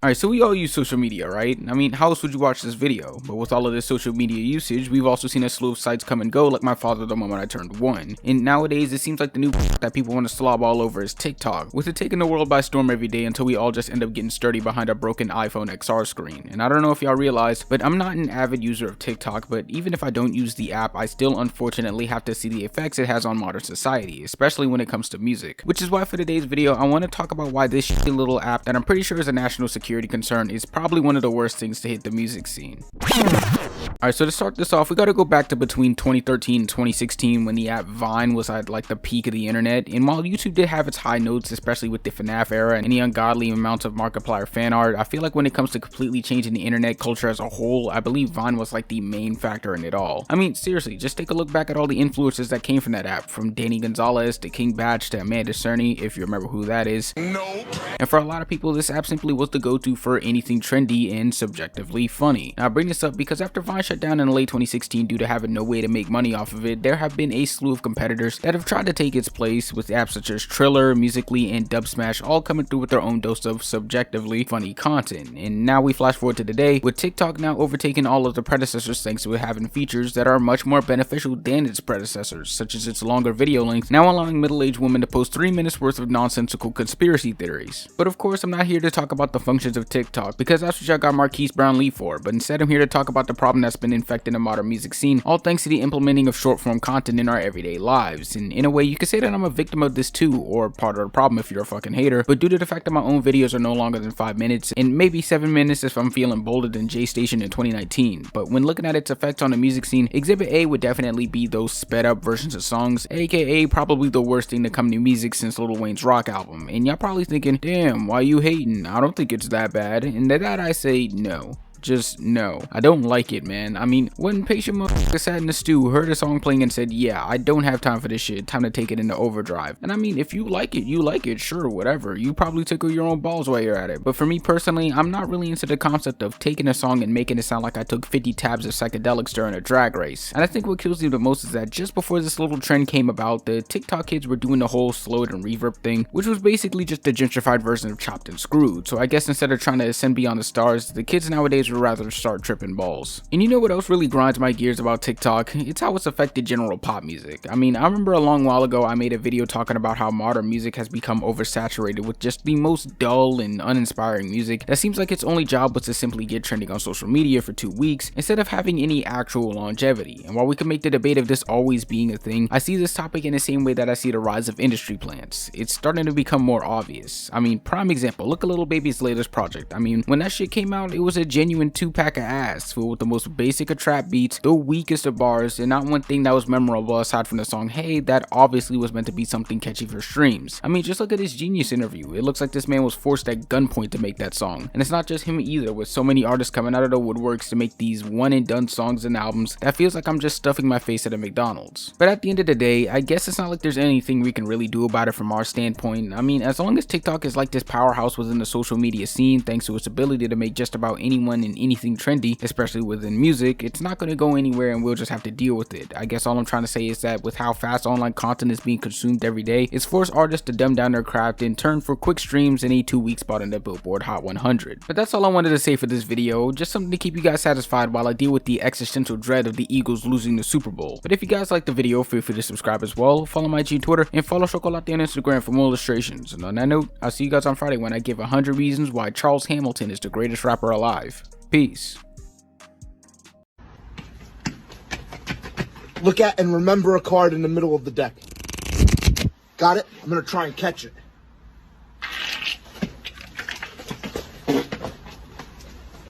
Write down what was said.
Alright, so we all use social media, right? I mean, how else would you watch this video? But with all of this social media usage, we've also seen a slew of sites come and go, like my father the moment I turned 1. And nowadays, it seems like the new that people want to slob all over is TikTok, with it taking the world by storm every day until we all just end up getting sturdy behind a broken iPhone XR screen. And I don't know if y'all realize, but I'm not an avid user of TikTok, but even if I don't use the app, I still unfortunately have to see the effects it has on modern society, especially when it comes to music. Which is why for today's video, I want to talk about why this shitty little app that I'm pretty sure is a national security concern is probably one of the worst things to hit the music scene. Alright, so to start this off, we gotta go back to between 2013 and 2016 when the app Vine was at like the peak of the internet. And while YouTube did have its high notes, especially with the FNAF era and the ungodly amounts of Markiplier fan art, I feel like when it comes to completely changing the internet culture as a whole, I believe Vine was like the main factor in it all. I mean, seriously, just take a look back at all the influences that came from that app, from Danny Gonzalez to King Batch to Amanda Cerny, if you remember who that is. Nope. And for a lot of people, this app simply was the go-to for anything trendy and subjectively funny. Now I bring this up because after Vine shut down in late 2016 due to having no way to make money off of it, there have been a slew of competitors that have tried to take its place, with apps such as Triller, Musical.ly, and Dubsmash all coming through with their own dose of subjectively funny content. And now we flash forward to today, with TikTok now overtaking all of the predecessors thanks to it having features that are much more beneficial than its predecessors, such as its longer video length, now allowing middle-aged women to post 3 minutes worth of nonsensical conspiracy theories. But of course, I'm not here to talk about the functions of TikTok, because that's what y'all got Marquise Brownlee for, but instead I'm here to talk about the problem that's been infecting the modern music scene, all thanks to the implementing of short-form content in our everyday lives. And in a way, you could say that I'm a victim of this too, or part of the problem if you're a fucking hater, but due to the fact that my own videos are no longer than 5 minutes, and maybe 7 minutes if I'm feeling bolder than J Station in 2019. But when looking at its effects on the music scene, Exhibit A would definitely be those sped up versions of songs, aka probably the worst thing to come to music since Lil Wayne's Rock album. And y'all probably thinking, damn, why you hating? I don't think it's that bad. And to that I say no. Just no. I don't like it, man. I mean, when patient motherfucker sat in the stew, heard a song playing and said, yeah, I don't have time for this shit, time to take it into overdrive. And I mean, if you like it, you like it, sure, whatever. You probably tickle your own balls while you're at it. But for me personally, I'm not really into the concept of taking a song and making it sound like I took 50 tabs of psychedelics during a drag race. And I think what kills me the most is that just before this little trend came about, the TikTok kids were doing the whole slowed and reverb thing, which was basically just the gentrified version of Chopped and Screwed. So I guess instead of trying to ascend beyond the stars, the kids nowadays would rather start tripping balls. And you know what else really grinds my gears about TikTok? It's how it's affected general pop music. I mean, I remember a long while ago I made a video talking about how modern music has become oversaturated with just the most dull and uninspiring music that seems like its only job was to simply get trending on social media for 2 weeks instead of having any actual longevity. And while we can make the debate of this always being a thing, I see this topic in the same way that I see the rise of industry plants. It's starting to become more obvious. I mean, prime example, look at Lil Baby's latest project. I mean, when that shit came out, it was a genuine 2-pack of ass filled with the most basic of trap beats, the weakest of bars, and not one thing that was memorable aside from the song Hey that obviously was meant to be something catchy for streams. I mean, just look at his Genius interview. It looks like this man was forced at gunpoint to make that song. And it's not just him either, with so many artists coming out of the woodworks to make these one and done songs and albums that feels like I'm just stuffing my face at a McDonald's. But at the end of the day, I guess it's not like there's anything we can really do about it from our standpoint. I mean, as long as TikTok is like this powerhouse within the social media scene thanks to its ability to make just about anyone and anything trendy, especially within music, it's not going to go anywhere and we'll just have to deal with it. I guess all I'm trying to say is that with how fast online content is being consumed every day, it's forced artists to dumb down their craft in turn for quick streams and a 2-week spot in the Billboard Hot 100. But that's all I wanted to say for this video, just something to keep you guys satisfied while I deal with the existential dread of the Eagles losing the Super Bowl. But if you guys like the video, feel free to subscribe as well, follow my IG Twitter, and follow Chocolate on Instagram for more illustrations. And on that note, I'll see you guys on Friday when I give 100 reasons why Charles Hamilton is the greatest rapper alive. Peace. Look at and remember a card in the middle of the deck. Got it? I'm gonna try and catch it.